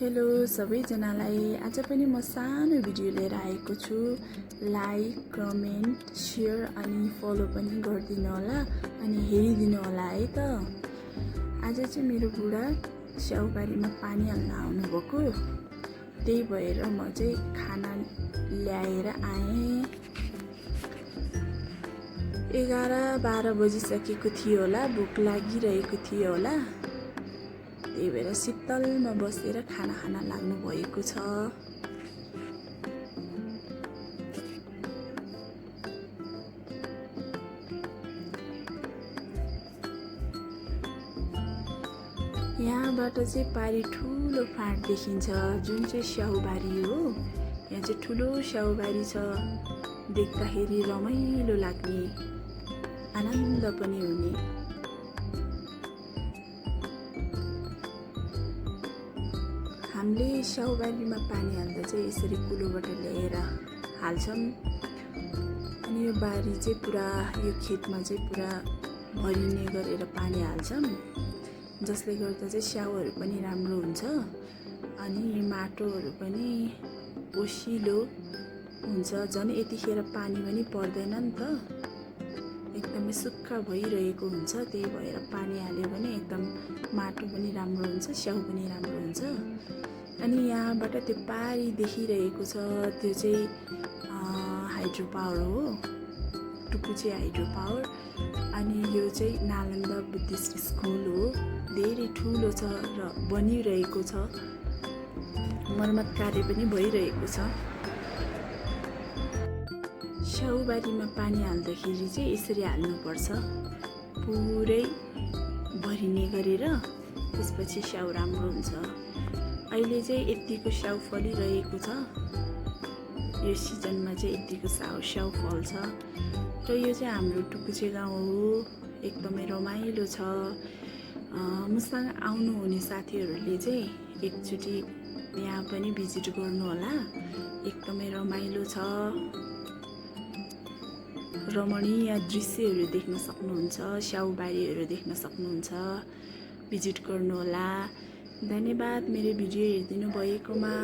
Hello सबैजनालाई, आज पनि म सानो भिडियो लिएर आएको छु। लाइक, कमेन्ट, सेयर अनि फलो पनि गरिदिनु होला अनि हेरिदिनु होला है त। आज चाहिँ मेरो बुढा स्याउबारीमा पानी हाल्न आउनुभएको, त्यही भएर म चाहिँ खाना ल्याएर आएँ। 11-12 बजिसकेको थियो होला, भोक लागिरहेको थियो होला, त्यही भएर शीतलमा बसेर खाना खान लाग्नु भएको छ। यहाँबाट चाहिँ पारी ठुलो फाँट देखिन्छ, जुन चाहिँ स्याउबारी हो। यहाँ चाहिँ ठुलो स्याउबारी छ, देख्दाखेरि रमाइलो लाग्ने, आनन्द पनि हुने। हामीले स्याउबारीमा पानी हाल्दा चाहिँ यसरी कुलोबाट ल्याएर हाल्छौँ। अनि यो बारी चाहिँ पुरा, यो खेतमा चाहिँ पुरा भरिने गरेर पानी हाल्छौँ, जसले गर्दा चाहिँ स्याउहरू पनि राम्रो हुन्छ अनि माटोहरू पनि ओसिलो हुन्छ। झन् यतिखेर पानी पनि पर्दैन नि त, एकदमै सुक्खा भइरहेको हुन्छ। त्यही भएर पानी हाल्यो भने एकदम माटो पनि राम्रो हुन्छ, स्याउ पनि राम्रो हुन्छ। अनि यहाँबाट त्यो पारी देखिरहेको छ, त्यो चाहिँ हाइड्रो पावर हो, टुकुचे हाइड्रो पावर। अनि यो चाहिँ नालन्दा बुद्धिस्ट स्कुल हो, धेरै ठुलो छ र बनिरहेको छ, मर्मत कार्य पनि भइरहेको छ। स्याउबारीमा पानी हाल्दाखेरि चाहिँ यसरी हाल्नुपर्छ, पुरै भरिने गरेर, त्यसपछि स्याउ राम्रो हुन्छ। अहिले चाहिँ यतिको स्याउ फलिरहेको छ, यो सिजनमा चाहिँ यतिको स्याउ फल्छ। र यो चाहिँ हाम्रो टुकुचे गाउँ हो, एकदमै रमाइलो छ। मसँग आउनुहुने साथीहरूले चाहिँ एकचोटि यहाँ पनि भिजिट गर्नु होला, एकदमै रमाइलो छ। रमणीय दृश्यहरू देख्न सक्नुहुन्छ, स्याउबारीहरू देख्न सक्नुहुन्छ, भिजिट गर्नुहोला। धन्यवाद मेरो भिडियो हेरिदिनु भएकोमा।